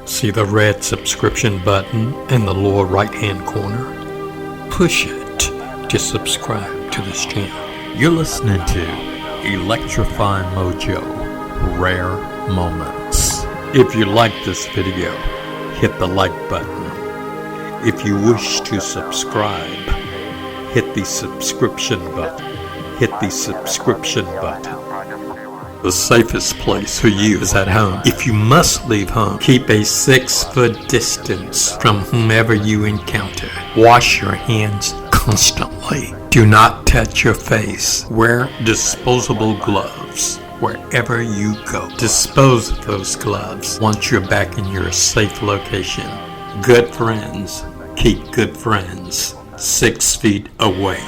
See the red subscription button in the lower right hand corner? Push it to subscribe to this channel. You're listening to Electrifying Mojo, Rare Moments. If you like this video, hit the like button. If you wish to subscribe, hit the subscription button. Hit the subscription button. The safest place for you is at home. If you must leave home, keep a 6-foot distance from whomever you encounter. Wash your hands constantly. Do not touch your face. Wear disposable gloves wherever you go. Dispose of those gloves once you're back in your safe location. Good friends keep good friends 6 feet away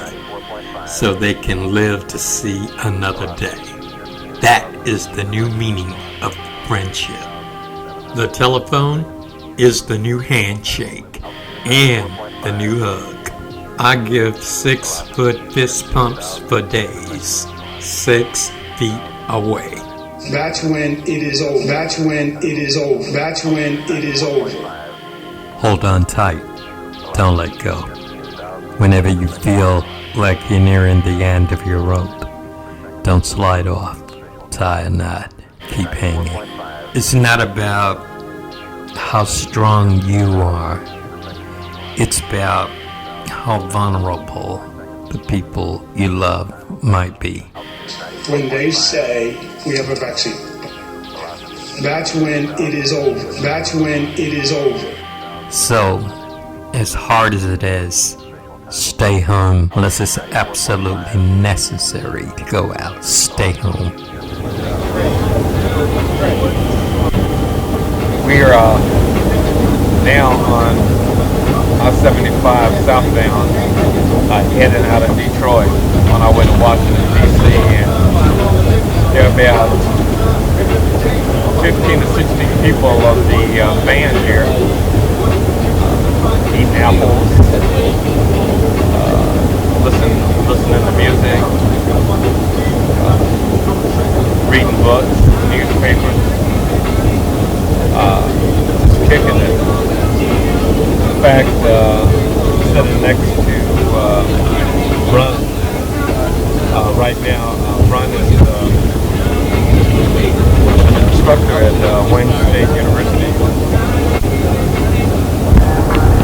so they can live to see another day. That is the new meaning of friendship. The telephone is the new handshake and the new hug. I give 6-foot fist pumps for days, 6 feet away. That's when it is over. That's when it is over. That's when it is over. Hold on tight. Don't let go. Whenever you feel like you're nearing the end of your rope, don't slide off. Tie a knot. Keep hanging. It's not about how strong you are. It's about how vulnerable the people you love might be. When they say we have a vaccine, that's when it is over. That's when it is over. So, as hard as it is, stay home unless it's absolutely necessary to go out. Stay home. We are now on I-75 southbound, heading out of Detroit on our way to Washington, D.C. And there are about 15 to 16 people on the van here, eating apples, listening to music, reading books, newspapers, just kicking it. In fact, sitting next to Ron right now. Ron is an instructor at Wayne State University.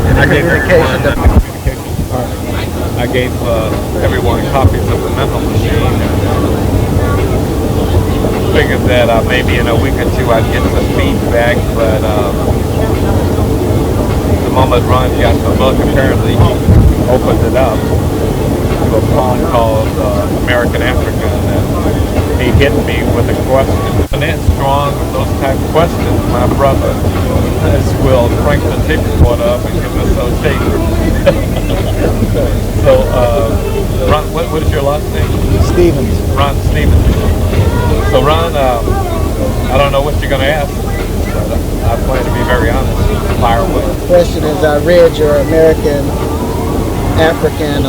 And I gave everyone copies of the mental machine. Figured that maybe in a week or two I'd get some feedback, but the moment Ron got the book, apparently he opened it up to a poem called American African, and he hit me with a question. And that's strong with those type of questions, my brother will crank the tape recorder up and give us those tapes. So, Ron, what is your last name? Stevens. Ron Stevens. So Ron, I don't know what you're going to ask, but I plan to be very honest. Fire away. The question is, I read your American African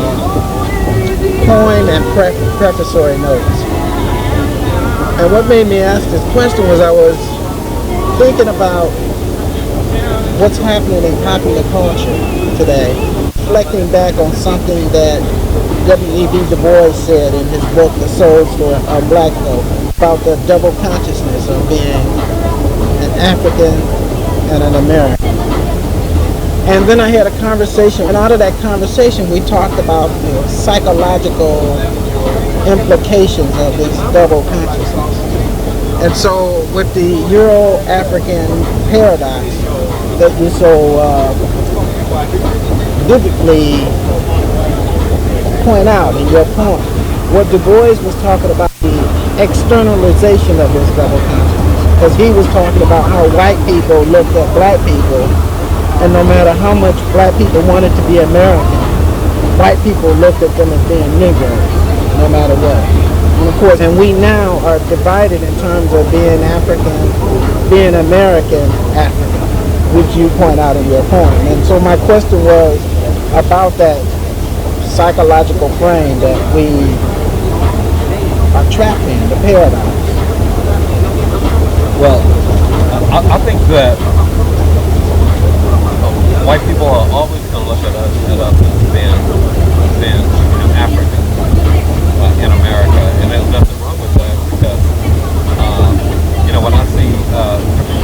poem and prefatory notes. And what made me ask this question was I was thinking about what's happening in popular culture today, reflecting back on something that W.E.B. Du Bois said in his book, The Soul Story of Black Folk, about the double consciousness of being an African and an American. And then I had a conversation, and out of that conversation we talked about the psychological implications of this double consciousness. And so with the Euro-African paradox that you so vividly point out in your poem, what Du Bois was talking about the externalization of this double consciousness, because he was talking about how white people looked at black people, and no matter how much black people wanted to be American, white people looked at them as being Negroes, no matter what. And of course, and we now are divided in terms of being African, being American, African, which you point out in your poem. And so my question was about that psychological frame that we are trapped in, the paradox. Well, I think that white people are always going to look at us as being African in America, and there's nothing wrong with that because when I see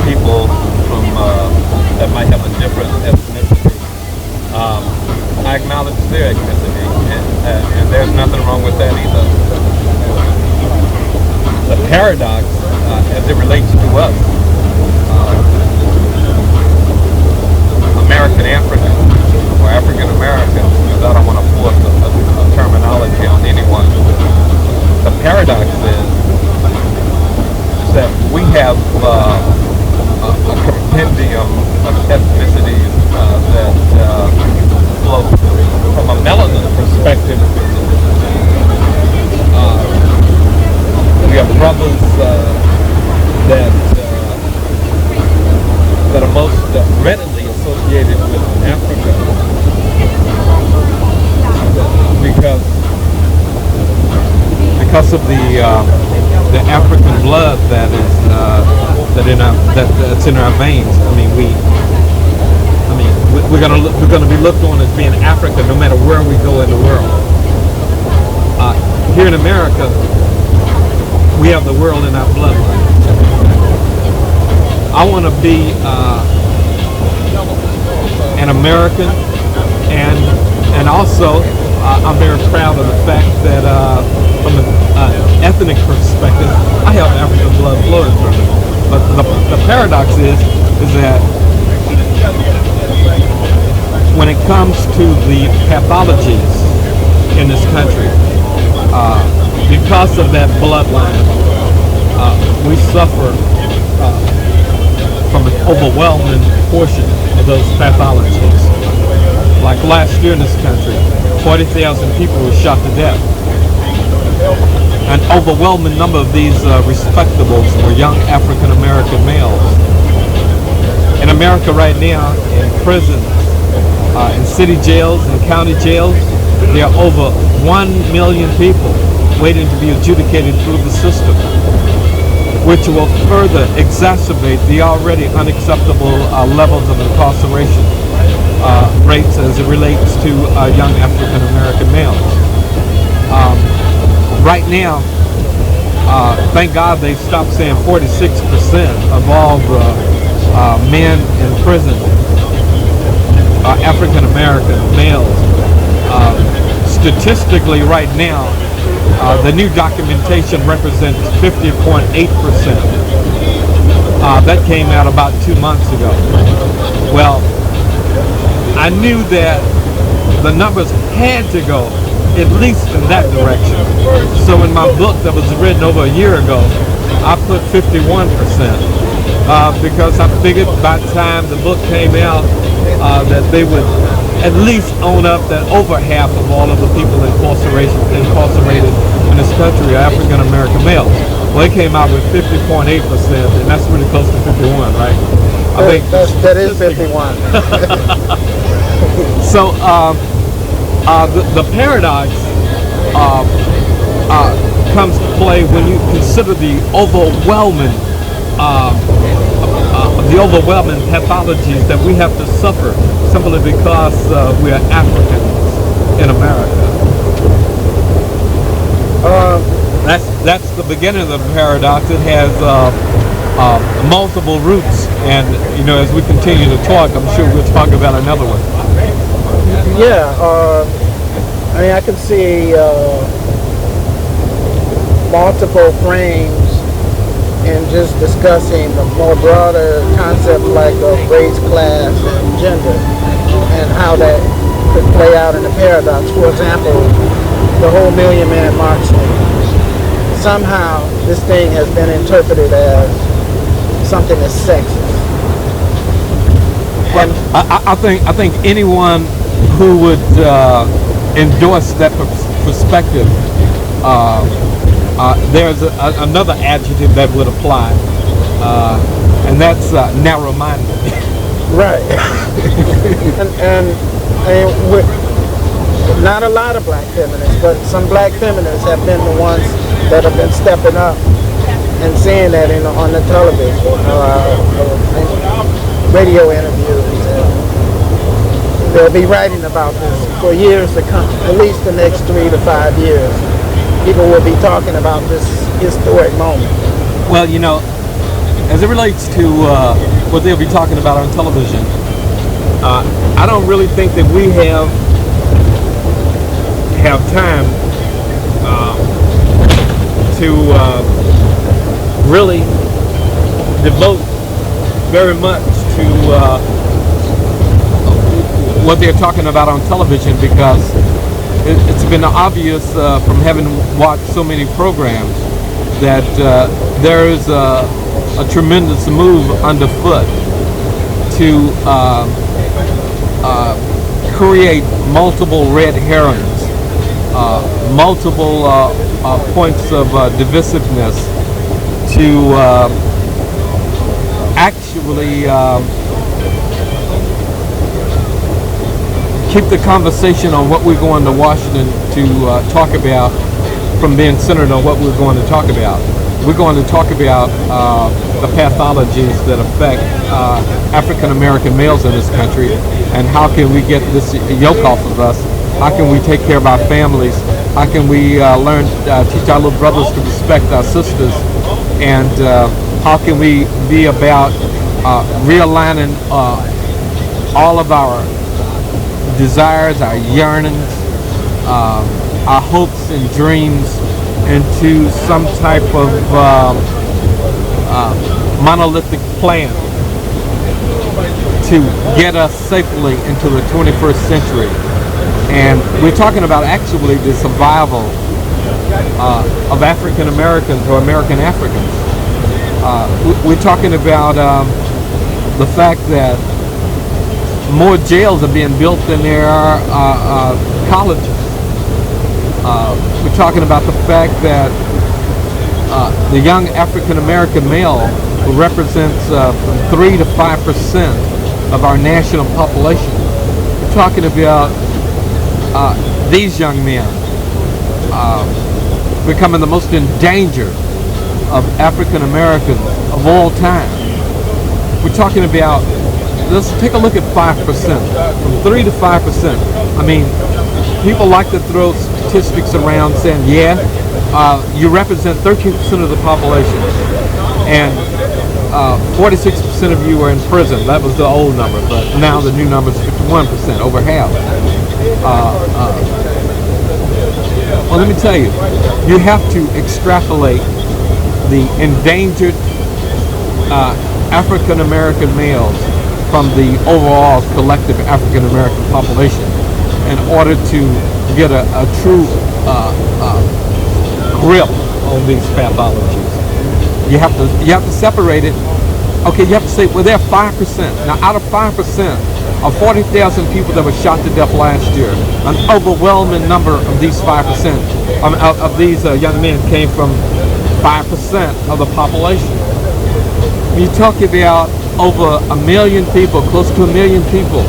people from that might have a different ethnicity, I acknowledge their ethnicity, and there's nothing wrong with that either. The paradox, as it relates to us, American African or African American, because I don't want to force a terminology on anyone. The paradox is that we have a compendium of ethnicities that flow from a melanin perspective. We have brothers that are most readily associated with Africa because of the African blood that's in our veins. We're gonna be looked on as being African no matter where we go in the world. Here in America, we have the world in our bloodline. I want to be an American, and also I'm very proud of the fact that from an ethnic perspective, I have African blood flowing through me. But the paradox is that when it comes to the pathologies in this country, because of that bloodline, we suffer from an overwhelming portion of those pathologies. Like last year in this country, 40,000 people were shot to death. An overwhelming number of these respectables were young African American males. In America right now, in prisons, in city jails and county jails, there are over 1 million people waiting to be adjudicated through the system, which will further exacerbate the already unacceptable levels of incarceration rates as it relates to young African American males. Right now, thank God they've stopped saying 46% of all the men in prison are African American males. Statistically, right now, the new documentation represents 50.8%. That came out about 2 months ago. Well, I knew that the numbers had to go at least in that direction. So in my book that was written over a year ago, I put 51%. Because I figured by the time the book came out that they would at least own up that over half of all of the people incarcerated in this country are African American males. Well, it came out with 50.8%, and that's really close to 51, right? I think that is 51. So the paradox comes to play when you consider the overwhelming pathologies that we have to suffer simply because we are Africans in America. That's the beginning of the paradox. It has multiple roots, and as we continue to talk, I'm sure we'll talk about another one. Yeah, I can see multiple frames in just discussing the more broader concepts like race, class, and gender, and how that could play out in the paradox. For example, the whole Million Man March thing. Somehow, this thing has been interpreted as something that's sexist. And I think anyone who would endorse that perspective, there's another adjective that would apply, and that's narrow-minded. Right. and with not a lot of black feminists, but some black feminists have been the ones that have been stepping up and saying that on the television, radio interviews, they'll be writing about this for years to come, at least the next 3 to 5 years. People will be talking about this historic moment. Well, you know, as it relates to what they'll be talking about on television, I don't really think that we have time to really devote very much to what they're talking about on television, because it's been obvious from having watched so many programs that there is a tremendous move underfoot to create multiple red herrings, multiple points of divisiveness, to actually keep the conversation on what we're going to Washington to talk about from being centered on what we're going to talk about. We're going to talk about the pathologies that affect African American males in this country, and how can we get this yoke off of us? How can we take care of our families? How can we teach our little brothers to respect our sisters? And how can we be about realigning all of our desires, our yearnings, our hopes and dreams into some type of monolithic plan to get us safely into the 21st century. And we're talking about actually the survival of African Americans or American Africans. We're talking about the fact that more jails are being built than there are colleges. We're talking about the fact that the young African American male, who represents from 3 to 5% of our national population, we're talking about these young men becoming the most endangered of African Americans of all time. We're talking about, let's take a look at 5%, from 3 to 5%. I mean, people like to throw statistics around saying, yeah, you represent 13% of the population, and 46% of you are in prison. That was the old number, but now the new number is 51%, over half. Well, let me tell you, you have to extrapolate the endangered African American males from the overall collective African American population in order to get a true grip on these pathologies. You have to separate it. Okay, you have to say, well, they're 5%. Now, out of 5% of 40,000 people that were shot to death last year, an overwhelming number of these 5% of these young men came from 5% of the population. You talk about over 1 million people, close to 1 million people,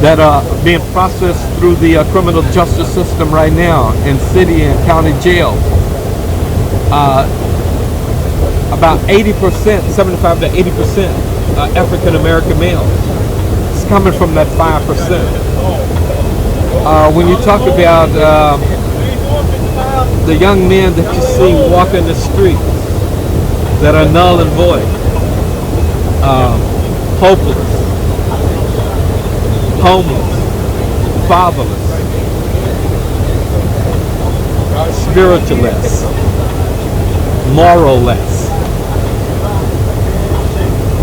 that are being processed through the criminal justice system right now in city and county jails. About 80%, 75 to 80% African American males. It's coming from that 5%. When you talk about the young men that you see walking the streets that are null and void, hopeless, homeless, fatherless, spiritualless, moralless.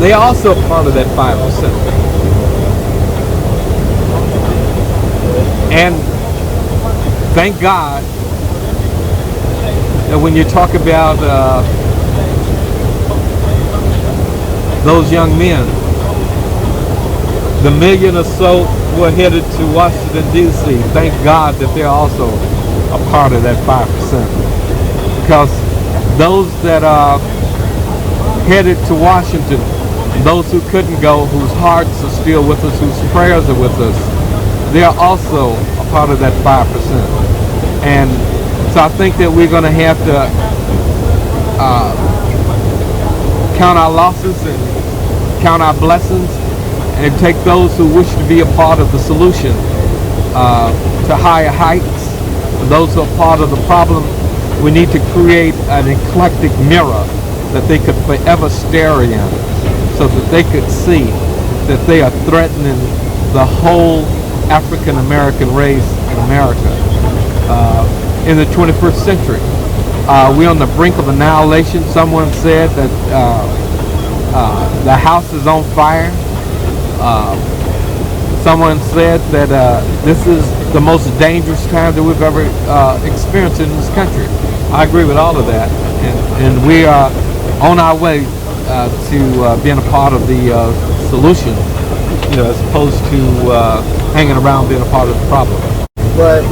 They are also part of that 5%. And thank God that when you talk about those young men, the million or so who are headed to Washington, D.C., thank God that they're also a part of that 5%. Because those that are headed to Washington, those who couldn't go, whose hearts are still with us, whose prayers are with us, they are also a part of that 5%. And so I think that we're going to have to count our losses and count our blessings, and take those who wish to be a part of the solution to higher heights. And those who are part of the problem, we need to create an eclectic mirror that they could forever stare in, so that they could see that they are threatening the whole African American race in America in the 21st century. We're on the brink of annihilation. Someone said that the house is on fire. Someone said that this is the most dangerous time that we've ever experienced in this country. I agree with all of that, and we are on our way to being a part of the solution, as opposed to hanging around being a part of the problem. But,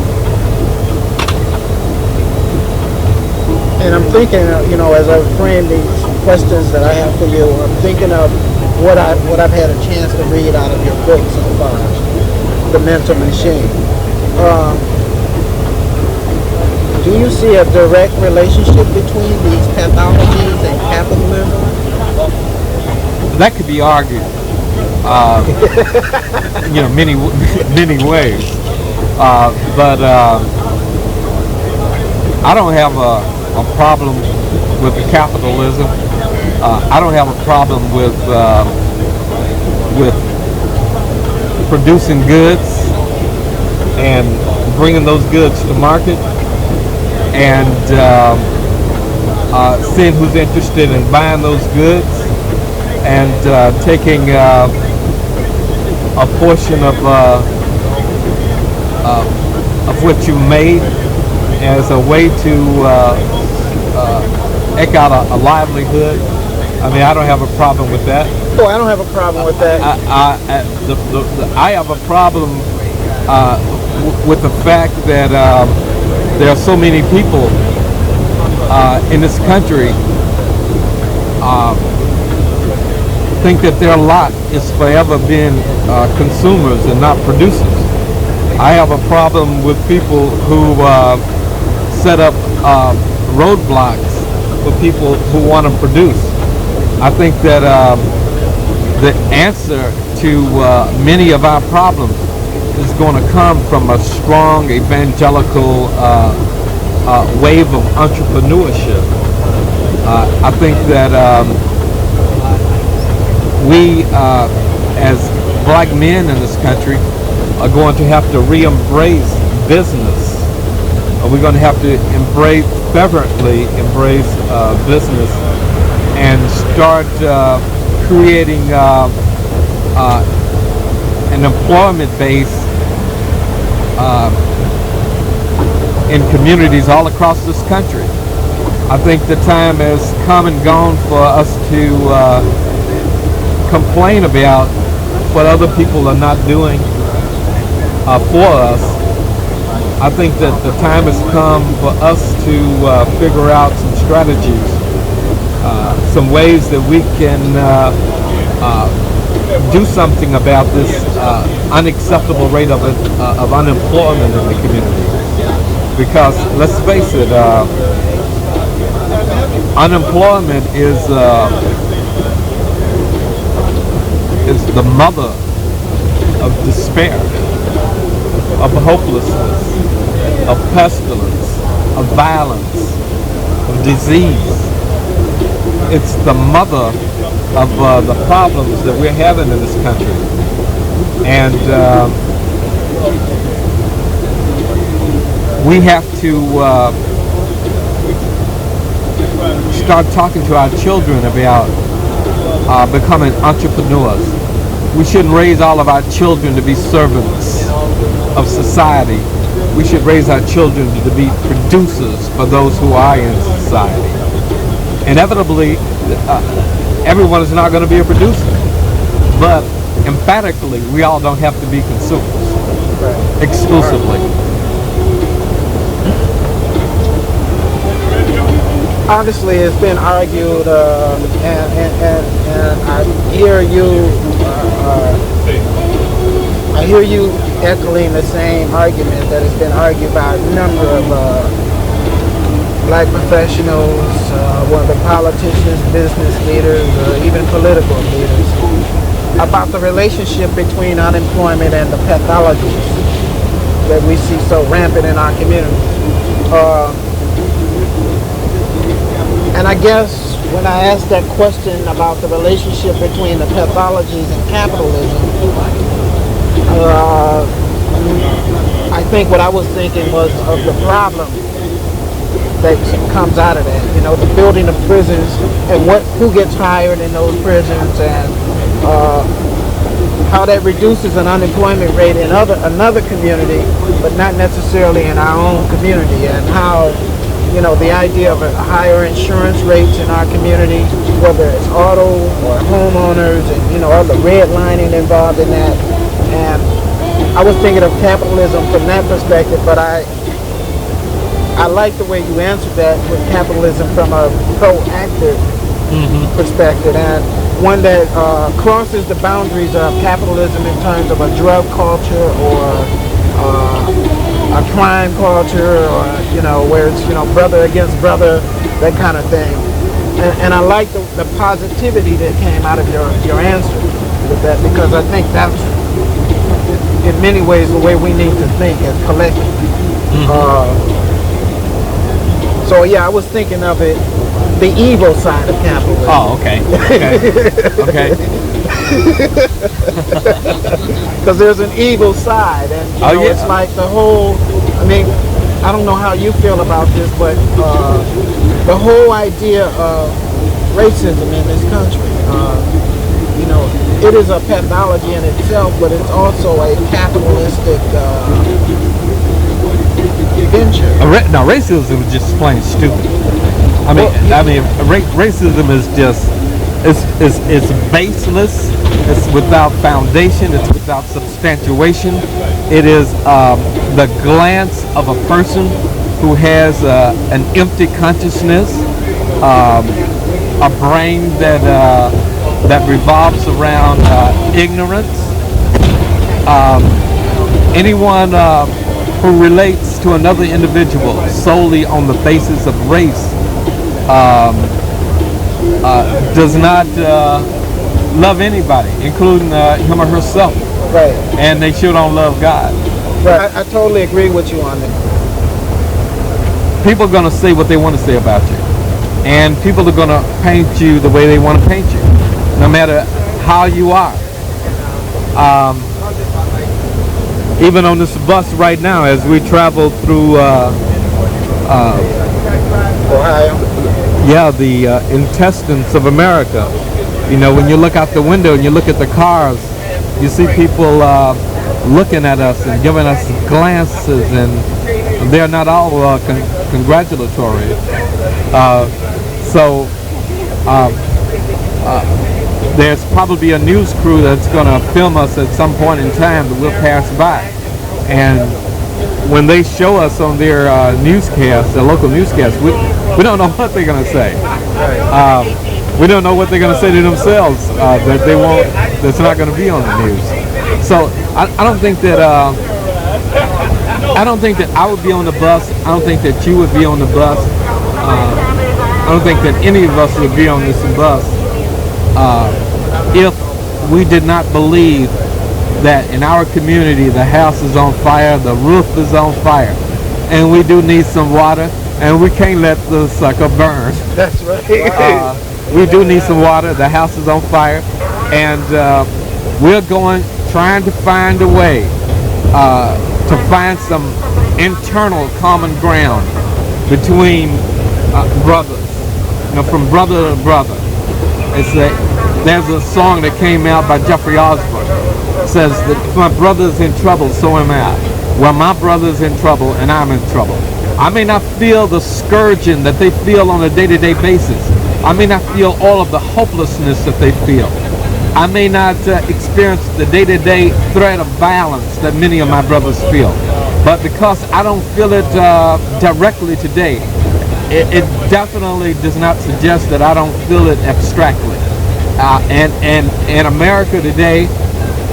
and I'm thinking, as I frame these questions that I have for you, I'm thinking of what I've had a chance to read out of your book so far, The Mental Machine. Do you see a direct relationship between these pathologies and capitalism? That could be argued, many ways. But I don't have a problem with the capitalism. I don't have a problem with producing goods and bringing those goods to market, and seeing who's interested in buying those goods, and taking a portion of what you made as a way to eke out a livelihood. I mean, I don't have a problem with that. Oh, I don't have a problem with that. I have a problem with the fact that there are so many people in this country think that their lot is forever being consumers and not producers. I have a problem with people who set up roadblocks for people who want to produce. I think that the answer to many of our problems is going to come from a strong evangelical wave of entrepreneurship. I think that we, as black men in this country, are going to have to re-embrace business. We're going to have to fervently embrace business and start creating an employment base in communities all across this country. I think the time has come and gone for us to complain about what other people are not doing for us. I think that the time has come for us to figure out some strategies, some ways that we can do something about this unacceptable rate of unemployment in the community. Because let's face it, unemployment is the mother of despair, of hopelessness, of pestilence, of violence, of disease. It's the mother of the problems that we're having in this country. And we have to start talking to our children about becoming entrepreneurs. We shouldn't raise all of our children to be servants of society. We should raise our children to be producers for those who are in society. Inevitably, everyone is not going to be a producer, but emphatically, we all don't have to be consumers exclusively. Obviously, it's been argued, and I hear you echoing the same argument that has been argued by a number of black professionals, whether politicians, business leaders, or even political leaders. about the relationship between unemployment and the pathologies that we see so rampant in our community. And I guess when I asked that question about the relationship between the pathologies and capitalism, I think what I was thinking was of the problem that comes out of that. You know, the building of prisons and who gets hired in those prisons, and how that reduces an unemployment rate in another community, but not necessarily in our own community, and how, you know, the idea of higher insurance rates in our community, whether it's auto or homeowners, and, you know, all the redlining involved in that. And I was thinking of capitalism from that perspective, but I like the way you answered that with capitalism from a proactive perspective, and one that crosses the boundaries of capitalism in terms of a drug culture or a crime culture, or, you know, where it's, you know, brother against brother, that kind of thing. And I like the positivity that came out of your answer with that, because I think that's in many ways the way we need to think as collectively. So yeah, I was thinking of it, the evil side of capitalism. Oh, okay. Okay. Because there's an evil side, and you know, it's like the whole, I mean, I don't know how you feel about this, but the whole idea of racism in this country, you know, it is a pathology in itself, but it's also a capitalistic venture. No, racism is just plain stupid. Racism is just, it's baseless. It's without foundation. It's without substantiation. It is the glance of a person who has an empty consciousness, a brain that revolves around ignorance. Anyone who relates to another individual solely on the basis of race does not love anybody, including him or herself. Right. And they sure don't love God. Right. I totally agree with you on that. People are going to say what they want to say about you. And people are going to paint you the way they want to paint you, no matter how you are. Even on this bus right now, as we travel through Ohio. Yeah, the intestines of America. You know, when you look out the window and you look at the cars, you see people looking at us and giving us glances, and they're not all congratulatory. There's probably a news crew that's going to film us at some point in time that we'll pass by. And when they show us on their newscast, their local newscast, we don't know what they're going to say. We don't know what they're going to say to themselves that they won't. That's not going to be on the news. So I don't think that I would be on the bus. I don't think that you would be on the bus. I don't think that any of us would be on this bus if we did not believe that in our community the house is on fire, the roof is on fire, and we do need some water, and we can't let the sucker burn. That's right. We do need some water. The house is on fire, and we're trying to find a way to find some internal common ground between brothers, you know, from brother to brother. There's a song that came out by Jeffrey Osborne. It says that if my brother's in trouble, so am I. Well, my brother's in trouble and I'm in trouble. I may not feel the scourging that they feel on a day-to-day basis. I may not feel all of the hopelessness that they feel. I may not experience the day-to-day threat of violence that many of my brothers feel. But because I don't feel it directly today, it definitely does not suggest that I don't feel it abstractly. And in America today,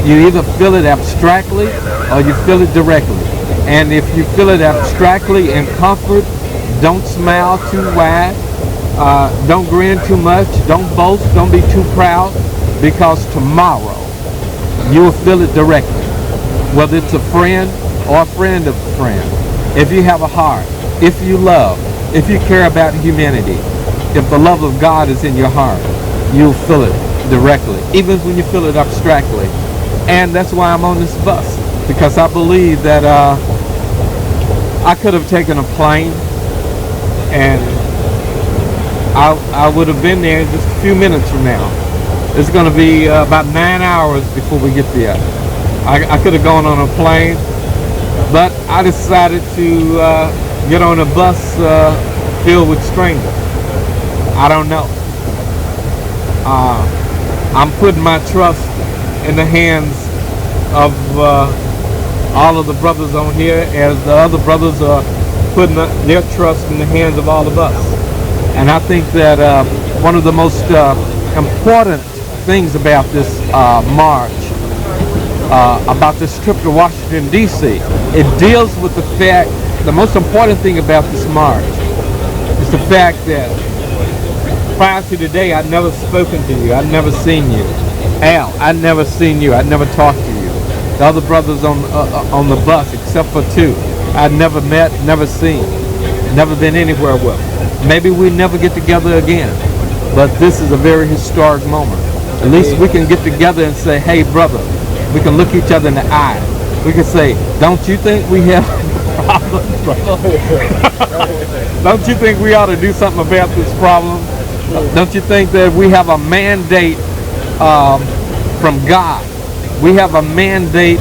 you either feel it abstractly or you feel it directly. And if you feel it abstractly in comfort, don't smile too wide, don't grin too much, don't boast, don't be too proud, because tomorrow you will feel it directly. Whether it's a friend or a friend of a friend. If you have a heart, if you love, if you care about humanity, if the love of God is in your heart, you'll feel it directly, even when you feel it abstractly. And that's why I'm on this bus, because I believe that I could have taken a plane and I would have been there just a few minutes from now. It's going to be about 9 hours before we get there. I could have gone on a plane, but I decided to get on a bus filled with strangers. I don't know. I'm putting my trust in the hands of all of the brothers on here, as the other brothers are putting their trust in the hands of all of us. And I think that one of the most important things about this march, about this trip to Washington, D.C., it deals with the fact, the most important thing about this march is the fact that prior to today, I'd never spoken to you. I'd never seen you. Al, I'd never seen you. I'd never talked to you. The other brothers on the bus, except for two, I'd never met, never seen, never been anywhere with. Maybe we never get together again, but this is a very historic moment. At least we can get together and say, hey, brother, we can look each other in the eye. We can say, don't you think we have problems, brother? Don't you think we ought to do something about this problem? Don't you think that we have a mandate from God? We have a mandate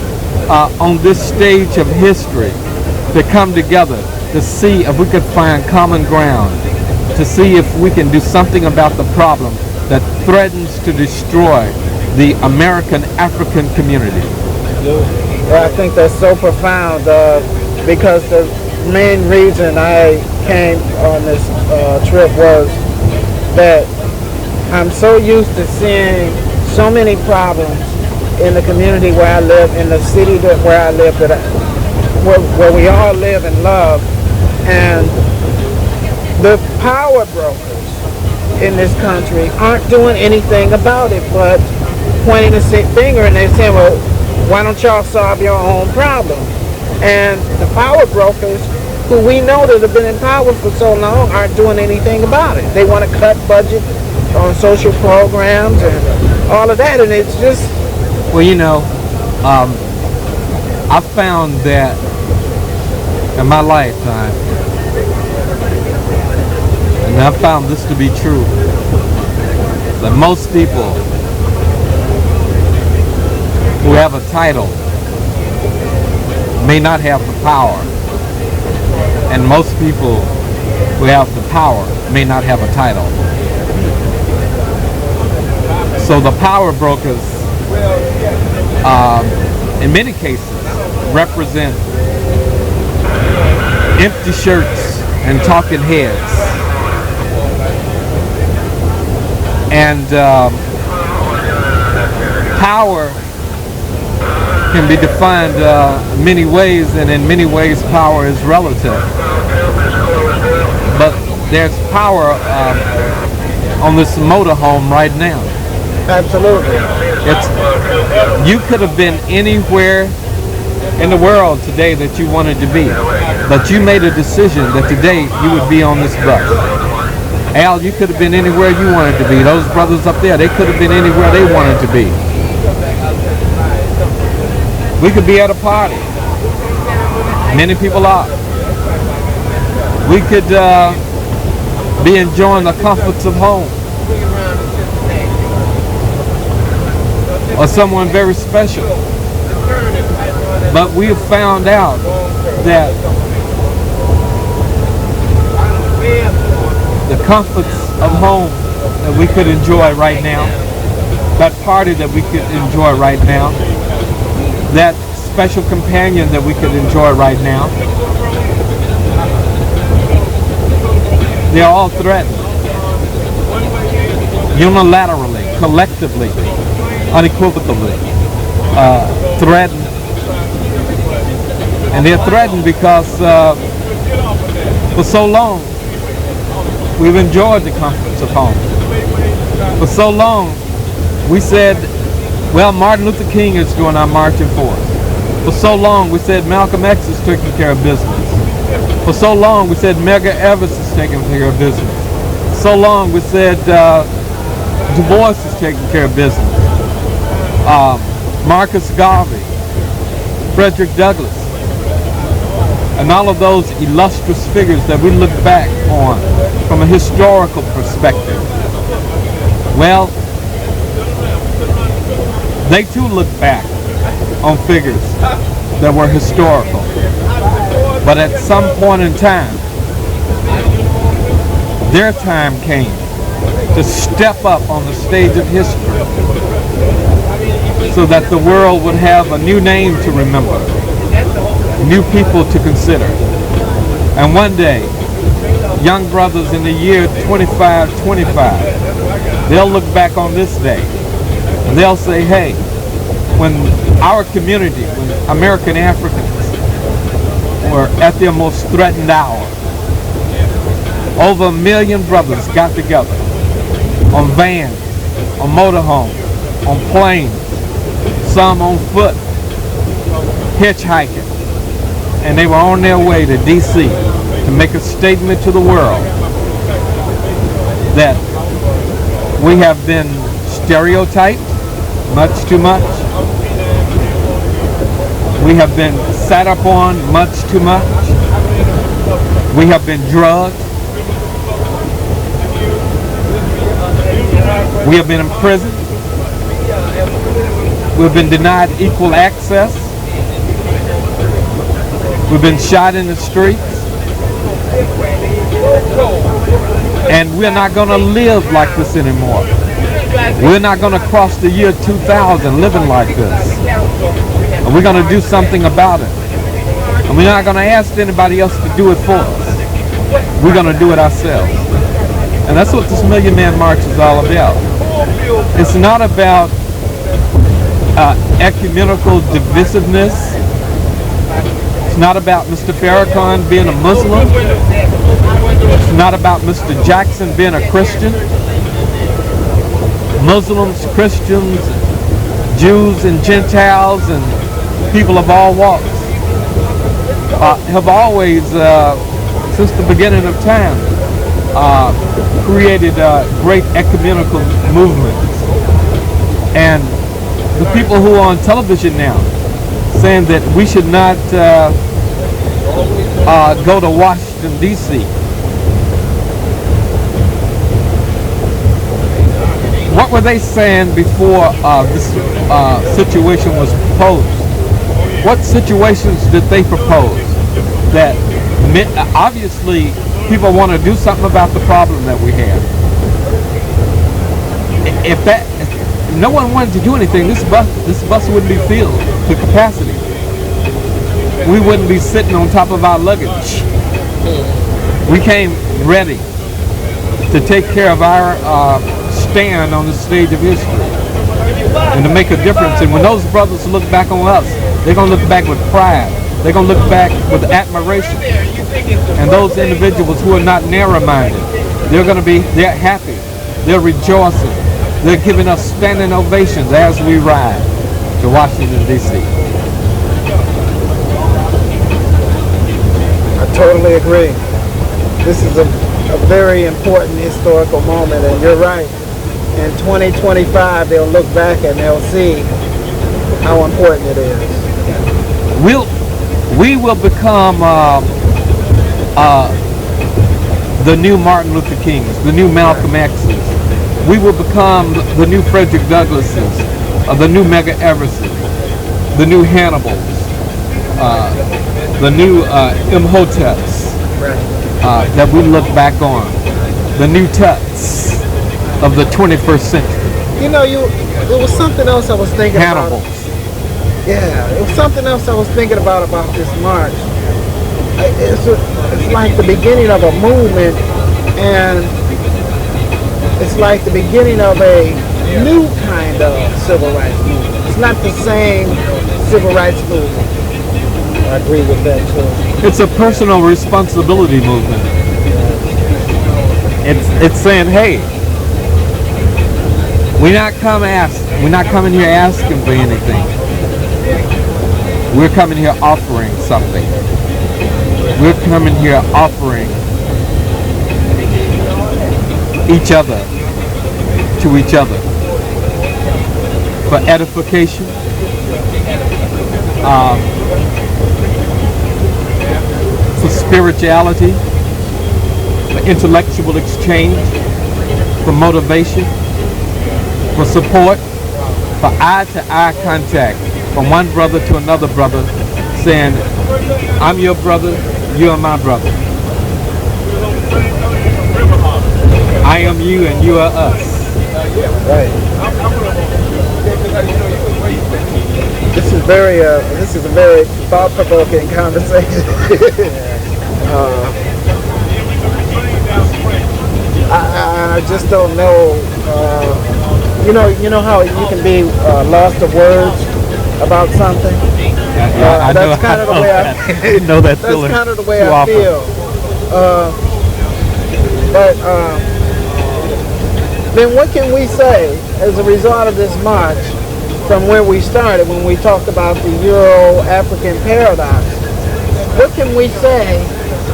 on this stage of history to come together, to see if we could find common ground, to see if we can do something about the problem that threatens to destroy the American African community. Well, I think that's so profound because the main reason I came on this trip was that I'm so used to seeing so many problems in the community where I live, in the city where I live, where we all live and love, and the power brokers in this country aren't doing anything about it but pointing a finger and they're saying, well, why don't y'all solve your own problem? And the power brokers, who we know that have been in power for so long, aren't doing anything about it. They want to cut budget on social programs and all of that, and it's just... Well, you know, I found that in my lifetime, and I found this to be true, that most people who have a title may not have the power, and most people who have the power may not have a title. So the power brokers, in many cases, represent empty shirts and talking heads. And power can be defined many ways, and in many ways power is relative. But there's power on this motorhome right now. Absolutely. You could have been anywhere in the world today that you wanted to be, but you made a decision that today you would be on this bus. Al, you could have been anywhere you wanted to be. Those brothers up there, they could have been anywhere they wanted to be. We could be at a party. Many people are. We could be enjoying the comforts of home, or someone very special. But we have found out that the comforts of home that we could enjoy right now, that party that we could enjoy right now, that special companion that we could enjoy right now, they're all threatened. Unilaterally, collectively, unequivocally threatened. And they're threatened because for so long we've enjoyed the comforts of home. For so long we said Well, Martin Luther King is going on marching for us. For so long, we said Malcolm X is taking care of business. For so long, we said Medgar Evers is taking care of business. So long, we said Du Bois is taking care of business. Marcus Garvey, Frederick Douglass, and all of those illustrious figures that we look back on from a historical perspective. Well, they too look back on figures that were historical. But at some point in time, their time came to step up on the stage of history so that the world would have a new name to remember, new people to consider. And one day, young brothers in the year 2525, they'll look back on this day and they'll say, hey, when our community, when American Africans were at their most threatened hour, over 1 million brothers got together on vans, on motorhomes, on planes, some on foot, hitchhiking, and they were on their way to D.C. to make a statement to the world that we have been stereotyped much too much. We have been sat upon much too much. We have been drugged. We have been imprisoned. We've been denied equal access. We've been shot in the streets. And we're not going to live like this anymore. We're not going to cross the year 2000 living like this. And we're going to do something about it. And we're not going to ask anybody else to do it for us. We're going to do it ourselves. And that's what this Million Man March is all about. It's not about ecumenical divisiveness. It's not about Mr. Farrakhan being a Muslim. It's not about Mr. Jackson being a Christian. Muslims, Christians, Jews and Gentiles and people of all walks have always, since the beginning of time, created great ecumenical movements. And the people who are on television now saying that we should not go to Washington, D.C. What were they saying before this situation was proposed? What situations did they propose? That obviously people want to do something about the problem that we have. If no one wanted to do anything, this bus wouldn't be filled to capacity. We wouldn't be sitting on top of our luggage. We came ready to take care of our stand on the stage of history and to make a difference. And when those brothers look back on us, they're going to look back with pride. They're going to look back with admiration. And those individuals who are not narrow-minded, they're happy. They're rejoicing. They're giving us standing ovations as we ride to Washington, D.C. I totally agree. This is a very important historical moment, and you're right. In 2025, they'll look back and they'll see how important it is. We will become the new Martin Luther Kings, the new Malcolm X's. We will become the new Frederick Douglasses, the new Medgar Everses, the new Hannibals, the new Imhoteps that we look back on, the new Tuts of the 21st century. You know, there was something else I was thinking Hannibals. about. Yeah, it was something else I was thinking about this march. It's like the beginning of a movement, and it's like the beginning of a new kind of civil rights movement. It's not the same civil rights movement. I agree with that too. It's a personal responsibility movement. It's saying, hey, We're not coming here asking for anything. We're coming here offering something. We're coming here offering each other to each other for edification, for spirituality, for intellectual exchange, for motivation, for support, for eye-to-eye contact from one brother to another brother, saying, I'm your brother, you are my brother. I am you and you are us. Right. This is a very thought-provoking conversation. I just don't know. You know how you can be lost of words about something. That's kind of the way I know that feeling. That's kind of the way I feel. But then what can we say as a result of this march from where we started when we talked about the Euro-African paradox? What can we say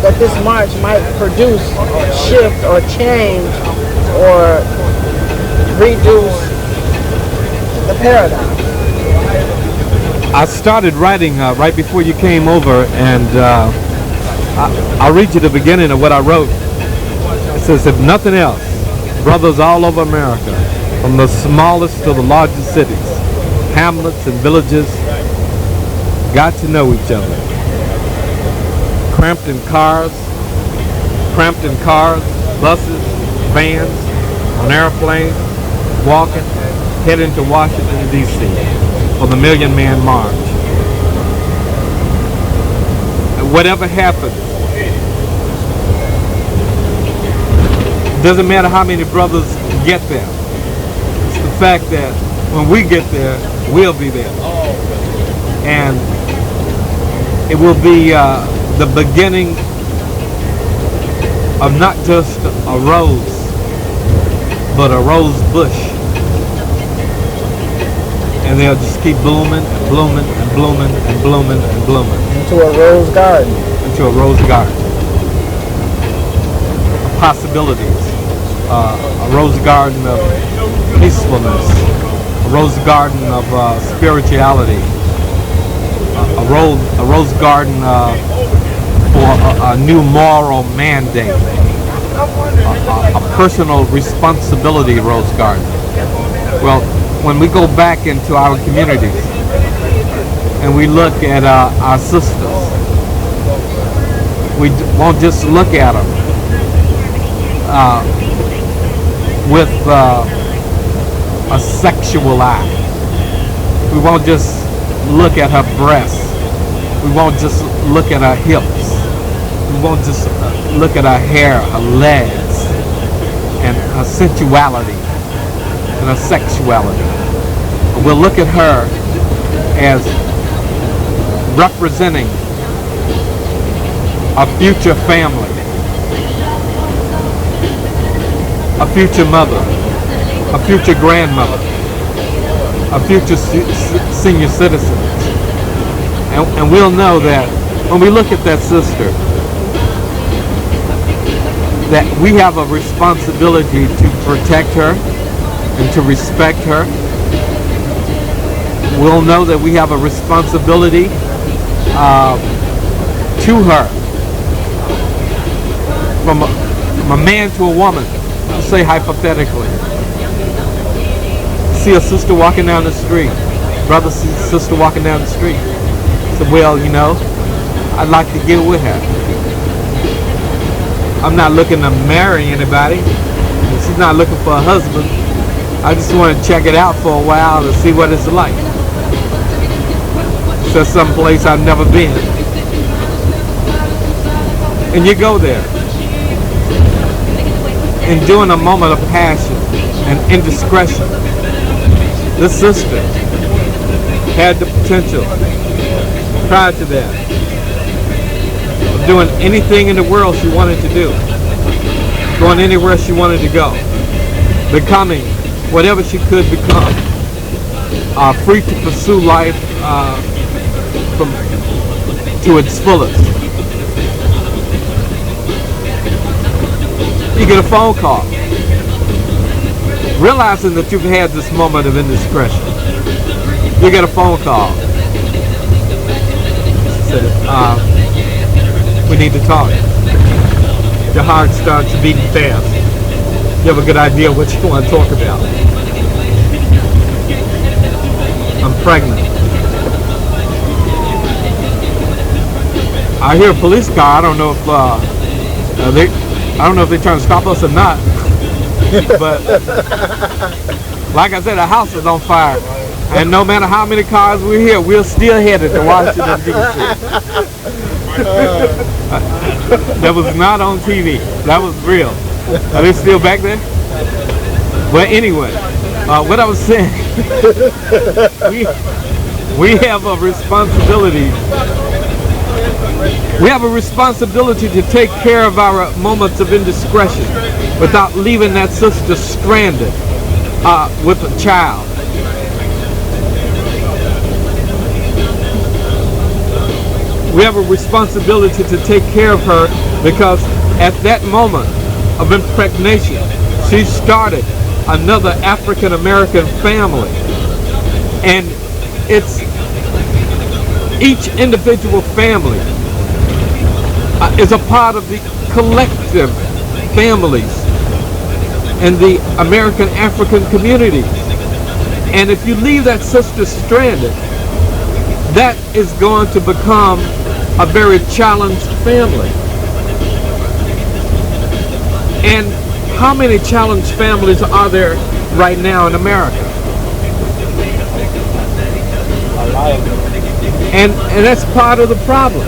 that this march might produce, shift, or change, or reduce the paradox? I started writing right before you came over, and I'll read you the beginning of what I wrote. It says, if nothing else, brothers all over America, from the smallest to the largest cities, hamlets and villages, got to know each other. Cramped in cars, buses, vans, on airplanes, walking, heading to Washington, D.C. for the Million Man March. And whatever happens, doesn't matter how many brothers get there. It's the fact that when we get there, we'll be there. And it will be the beginning of not just a rose, but a rose bush. And they'll just keep blooming and blooming and blooming and blooming and blooming. Into a rose garden. Into a rose garden. Possibilities. A rose garden of peacefulness. A rose garden of spirituality. A rose garden for a new moral mandate. A personal responsibility rose garden. Well, when we go back into our communities and we look at our sisters, we won't just look at them with a sexual eye. We won't just look at her breasts. We won't just look at her hips. We won't just look at her hair, her legs, and her sensuality and her sexuality. We'll look at her as representing a future family, a future mother, a future grandmother, a future senior citizen. And we'll know that when we look at that sister, that we have a responsibility to protect her and to respect her. We'll know that we have a responsibility to her. From a man to a woman, let's say hypothetically. See a sister walking down the street, brother sees a sister walking down the street. So, well, you know, I'd like to get with her. I'm not looking to marry anybody. She's not looking for a husband. I just want to check it out for a while to see what it's like. It's someplace I've never been. And you go there. And during a moment of passion and indiscretion, this sister had the potential, prior to that, of doing anything in the world she wanted to do, going anywhere she wanted to go, becoming whatever she could become, free to pursue life to its fullest. You get a phone call, realizing that you've had this moment of indiscretion. You get a phone call. Said, we need to talk. Your heart starts beating fast. You have a good idea what you want to talk about. I'm pregnant. I hear a police car. I don't know if they're trying to stop us or not. But like I said, the house is on fire, and no matter how many cars we're here, we're still headed to Washington D.C. That was not on TV. That was real. Are they still back there? Well, anyway, what I was saying, we have a responsibility. We have a responsibility to take care of our moments of indiscretion without leaving that sister stranded with a child. We have a responsibility to take care of her because at that moment of impregnation, she started another African American family. And it's each individual family is a part of the collective families and the American African communities. And if you leave that sister stranded, that is going to become a very challenged family. And how many challenged families are there right now in America? A lot of them. And that's part of the problem.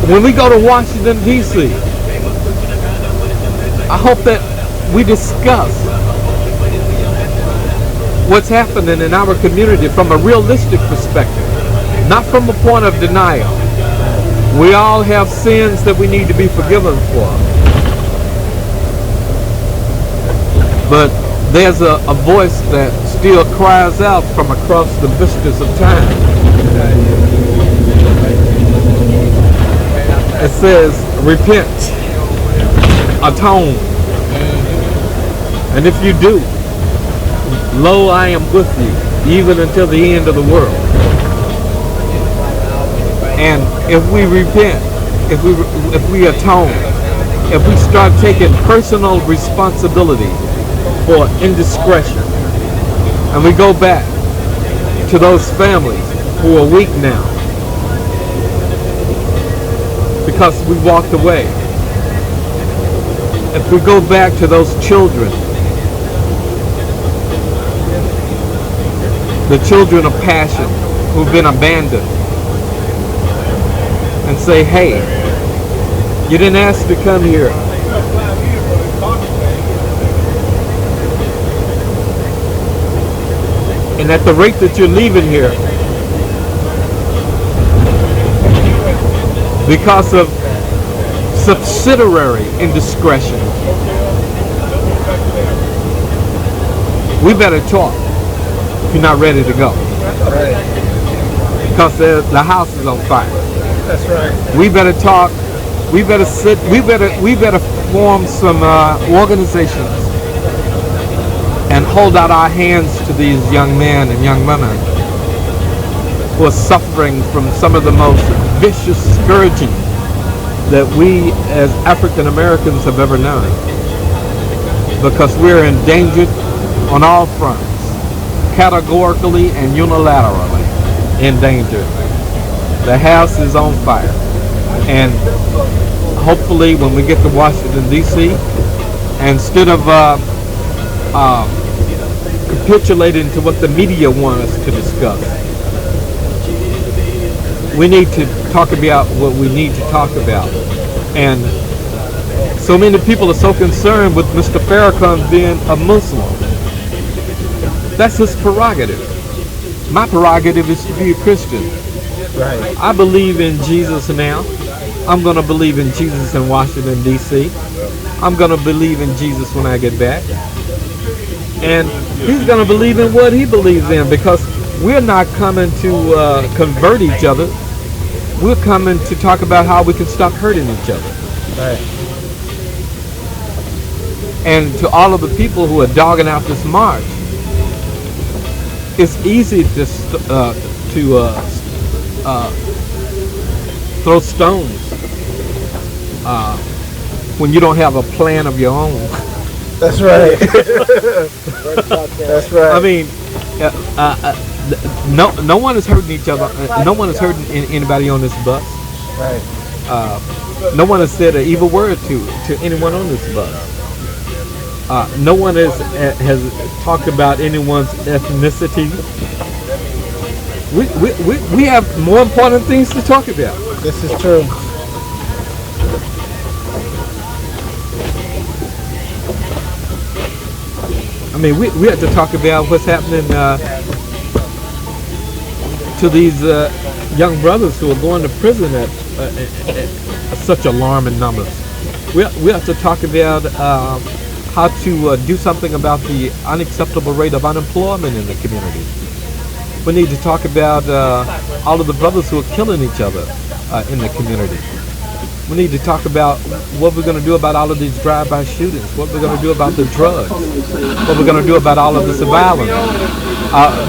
When we go to Washington, D.C., I hope that we discuss what's happening in our community from a realistic perspective, not from a point of denial. We all have sins that we need to be forgiven for. But there's a voice that still cries out from across the vistas of time. It says, repent, atone. And if you do, lo, I am with you, even until the end of the world. And if we repent, if we atone, if we start taking personal responsibility for indiscretion, and we go back to those families who are weak now because we walked away, if we go back to those children, the children of passion who've been abandoned, and say, hey, you didn't ask to come here. And at the rate that you're leaving here, because of subsidiary indiscretion, we better talk if you're not ready to go. Because the house is on fire. That's right. We better talk. We better sit. We better form some organizations and hold out our hands to these young men and young women who are suffering from some of the most vicious scourging that we as African Americans have ever known. Because we're endangered on all fronts, categorically and unilaterally endangered. The house is on fire. And hopefully when we get to Washington, D.C., instead of capitulating to what the media want us to discuss, we need to talk about what we need to talk about. And so many people are so concerned with Mr. Farrakhan being a Muslim. That's his prerogative. My prerogative is to be a Christian. Right. I believe in Jesus now. I'm going to believe in Jesus in Washington, D.C. I'm going to believe in Jesus when I get back. And he's going to believe in what he believes in, because we're not coming to convert each other. We're coming to talk about how we can stop hurting each other. Right. And to all of the people who are dogging out this march, it's easy to throw stones when you don't have a plan of your own. That's right. That's right. I mean, no one is hurting each other. No one is hurting anybody on this bus. Right. No one has said an evil word to anyone on this bus. No one has talked about anyone's ethnicity. We have more important things to talk about. This is true. I mean, we have to talk about what's happening to these young brothers who are going to prison at such alarming numbers. We have to talk about how to do something about the unacceptable rate of unemployment in the community. We need to talk about all of the brothers who are killing each other in the community. We need to talk about what we're going to do about all of these drive-by shootings, what we're going to do about the drugs, what we're going to do about all of this violence.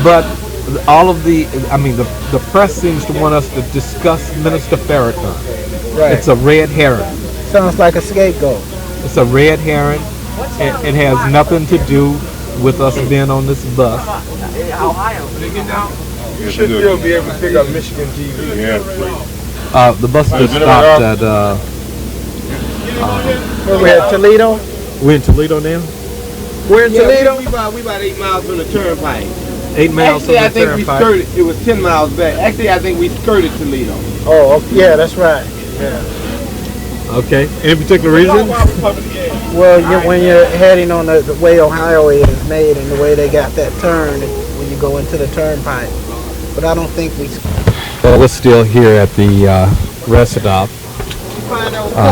But all of the press seems to want us to discuss Minister Farrakhan. Right. It's a red herring. Sounds like a scapegoat. It's a red herring. It has nothing to do with us being on this bus. You should still be able to pick up Michigan TV. Yeah. The bus just stopped at. Where we at, Toledo? We're in Toledo now. We're in Toledo. We about 8 miles from the turnpike. 8 miles Actually, from I the think turnpike. we skirted. It was 10 miles back. Actually, I think we skirted Toledo. Oh, okay. Yeah, that's right. Yeah. Okay. Any particular reason? Well, when you're heading on the way Ohio is made and the way they got that turn when you go into the turnpike. But I don't think we. Well, we're still here at the rest stop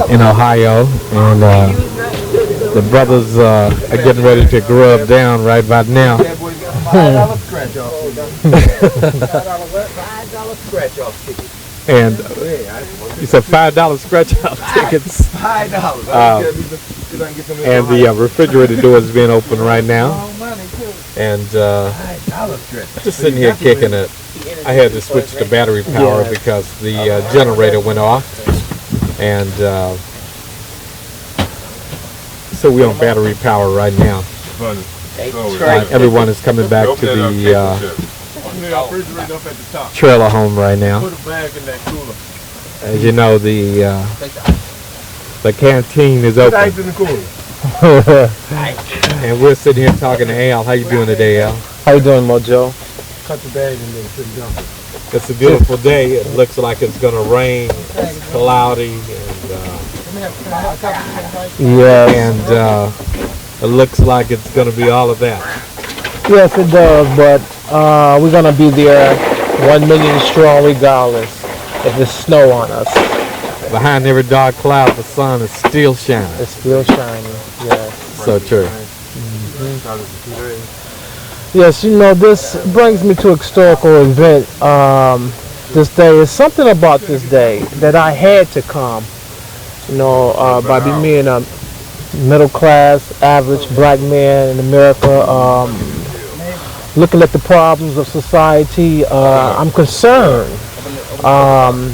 in Ohio, and the brothers are getting ready to grub down right about now. $5 scratch off. $5 scratch off ticket. And you said $5 scratch off tickets. $5. And the refrigerator door is being opened right now. And just sitting here kicking it. I had to switch to battery power because the generator went off. And so we're on battery power right now. Everyone is coming back to the trailer home right now. As you know, the canteen is open. And we're sitting here talking to Al. How you doing today, Al? How you doing, Mojo? Cut the bag and then put it down. It's a beautiful day. It looks like it's going to rain. It's cloudy, and it looks like it's going to be all of that. Yes, it does, but we're going to be there 1 million strong regardless if there's snow on us. Behind every dark cloud, the sun is still shining. It's still shining, yes. So true. Yes, you know, this brings me to a historical event. This day is something about this day that I had to come. You know, by being a middle class, average black man in America, looking at the problems of society, I'm concerned. And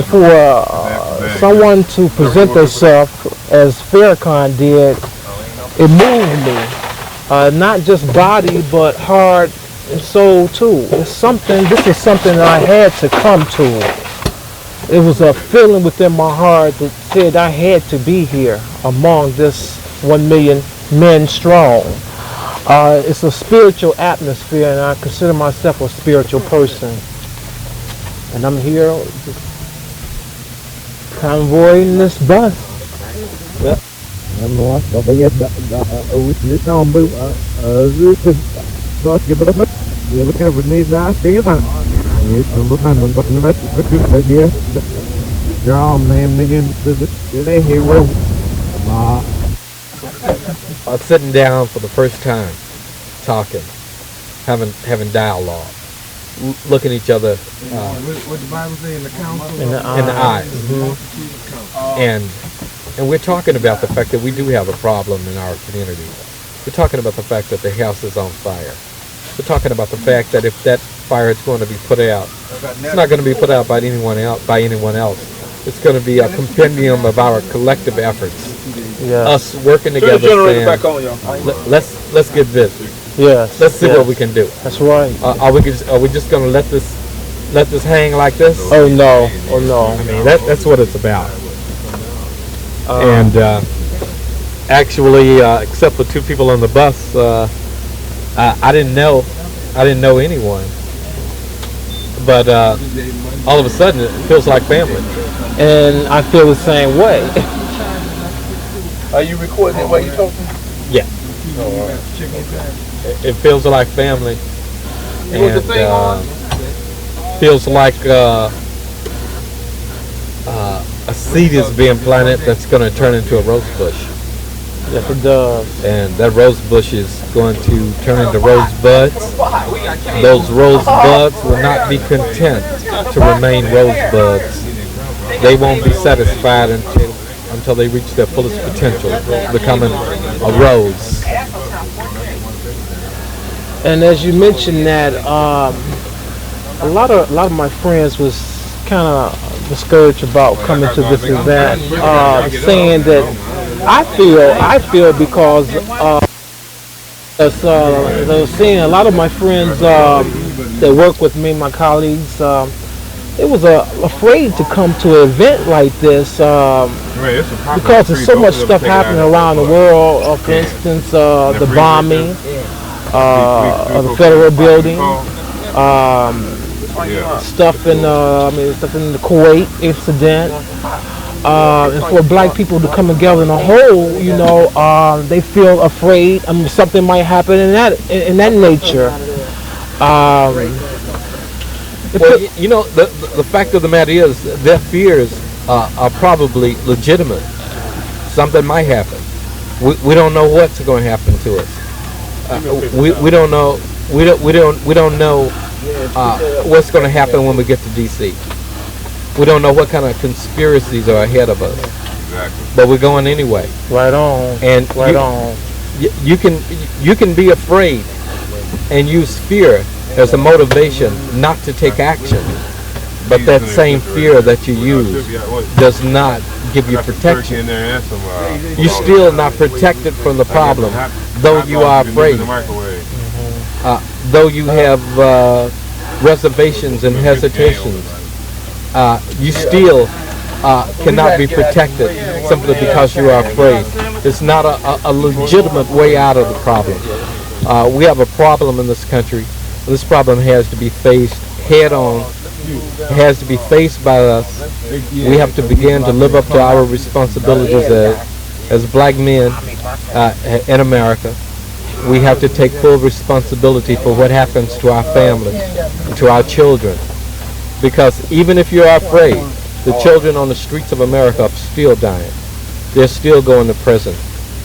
for someone to present themselves as Farrakhan did, it moved me. Not just body, but heart and soul too. This is something that I had to come to. It was a feeling within my heart that said I had to be here among this 1 million men strong. It's a spiritual atmosphere, and I consider myself a spiritual person. And I'm here convoying this bus. Yep. are sitting down for the first time, talking, having dialogue, looking each other What the Bible say in the council? In the in the eyes, and we're talking about the fact that we do have a problem in our community. We're talking about the fact that the house is on fire. We're talking about the fact that if that fire is going to be put out, it's not going to be put out by anyone else. It's going to be a compendium of our collective efforts. Yeah. Us working together, saying, let's get busy. Yes. Let's see what we can do. That's right. Are we just going to let this hang like this? Oh no. Oh no. I mean, that's what it's about. And actually, except for two people on the bus, I didn't know anyone. But all of a sudden, it feels like family. And I feel the same way. Are you recording it while you talking? Yeah. It feels like family. And feels like a seed is being planted that's going to turn into a rose bush. Yes, it does. And that rose bush is going to turn into rose buds. Those rose buds will not be content to remain rose buds. They won't be satisfied until they reach their fullest potential, becoming a rose. And as you mentioned that, a lot of my friends was kind of discouraged about coming to this event, saying that I feel because as I was saying, a lot of my friends that work with me, my colleagues, it was afraid to come to an event like this because there's so much stuff happening around the world. For instance, the bombing of the federal building, stuff in the Kuwait incident, and for black people to come together in a whole, they feel afraid. Something might happen in that nature. Well, the fact of the matter is, their fears are probably legitimate. Something might happen. We don't know what's going to happen to us. We don't know. We don't know what's going to happen when we get to D.C. We don't know what kind of conspiracies are ahead of us. Exactly. But we're going anyway. Right on. And you can be afraid and use fear as a motivation not to take action. But that same fear that you use does not give you protection. You're still not protected from the problem, though you are afraid. Though you have reservations and hesitations, you still cannot be protected simply because you are afraid. It's not a legitimate way out of the problem. We have a problem in this country. This problem has to be faced head on. It has to be faced by us. We have to begin to live up to our responsibilities as black men in America. We have to take full responsibility for what happens to our families and to our children. Because even if you're afraid, the children on the streets of America are still dying. They're still going to prison.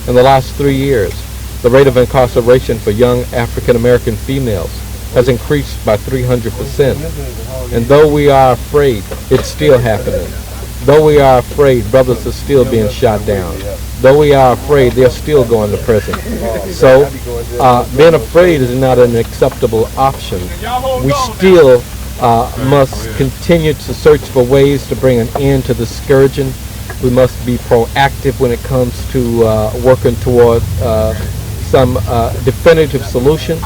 In the last 3 years, the rate of incarceration for young African American females has increased by 300%. And though we are afraid, it's still happening. Though we are afraid, brothers are still being shot down. Though we are afraid, they're still going to prison. So, being afraid is not an acceptable option. We still must continue to search for ways to bring an end to the scourging. We must be proactive when it comes to working toward some definitive solution.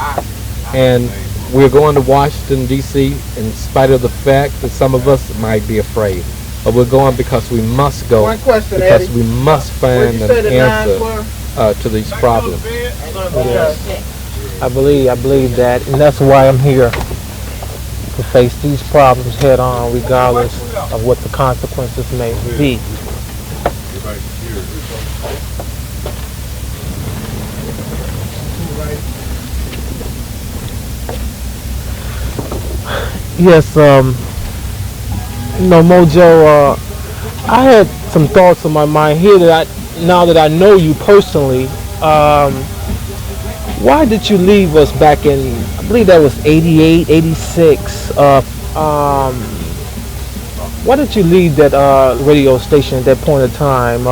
And we're going to Washington, D.C. in spite of the fact that some of us might be afraid. But we're going because we must go, because we must find an answer to these problems. Yes. I believe that, and that's why I'm here, to face these problems head on, regardless of what the consequences may be. Yes, Mojo, I had some thoughts on my mind here that now that I know you personally, why did you leave us back in, I believe that was 88, 86? Why did you leave that radio station at that point in time?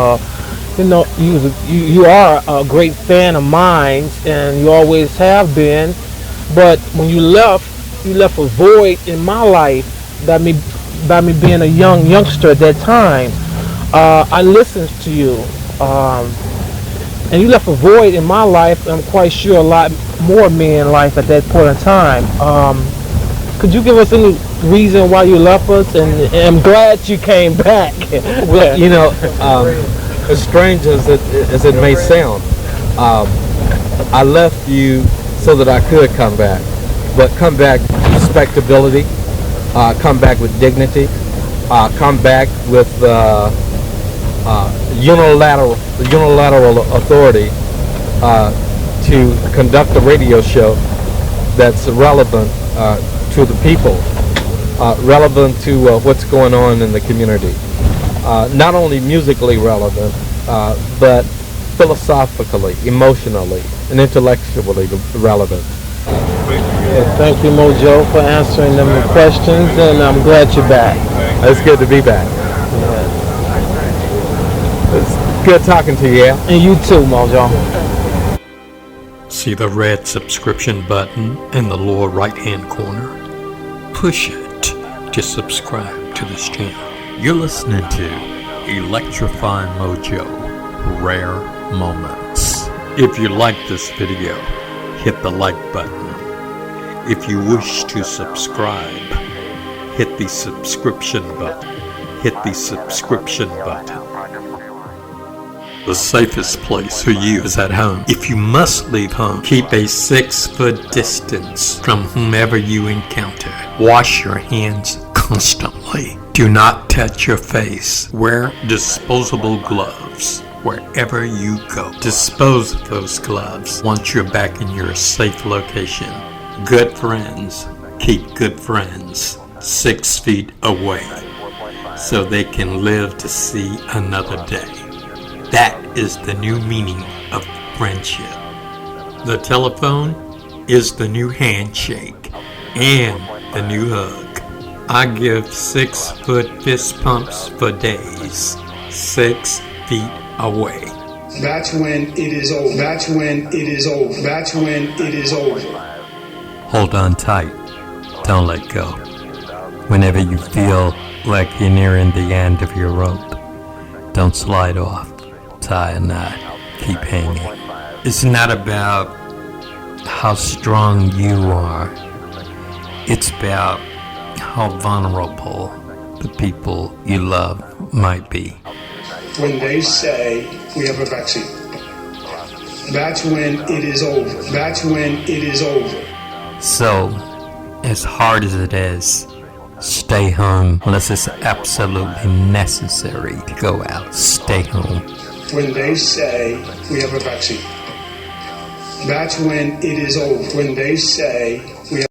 You know, you are a great fan of mine, and you always have been. But when you left a void in my life by me being a youngster at that time. I listened to you, and you left a void in my life. I'm quite sure a lot more men in life at that point in time. Could you give us any reason why you left us? And I'm glad you came back. Well, you know, as strange as it may sound, I left you so that I could come back, but come back with respectability, come back with dignity, come back with unilateral authority to conduct a radio show that's relevant to the people, relevant to what's going on in the community. Not only musically relevant, but philosophically, emotionally, and intellectually relevant. Thank you, Mojo, for answering them questions, and I'm glad you're back. It's good to be back. It's good talking to you, Al. And you too, Mojo. See the red subscription button in the lower right-hand corner? Push it to subscribe to this channel. You're listening to Electrifying Mojo, Rare Moments. If you like this video, hit the like button. If you wish to subscribe, hit the subscription button. Hit the subscription button. The safest place for you is at home. If you must leave home, keep a 6-foot distance from whomever you encounter. Wash your hands constantly. Do not touch your face. Wear disposable gloves wherever you go. Dispose of those gloves once you're back in your safe location. Good friends keep good friends 6 feet away so they can live to see another day. That is the new meaning of friendship. The telephone is the new handshake and the new hug. I give 6-foot fist pumps for days, 6 feet away. That's when it is over. That's when it is over. That's when it is over. Hold on tight. Don't let go. Whenever you feel like you're nearing the end of your rope, don't slide off. Tie a knot. Keep hanging. It's not about how strong you are. It's about how vulnerable the people you love might be. When they say we have a vaccine, that's when it is over. That's when it is over. So, as hard as it is, stay home unless it's absolutely necessary to go out. Stay home. When they say we have a vaccine, that's when it is over. When they say we have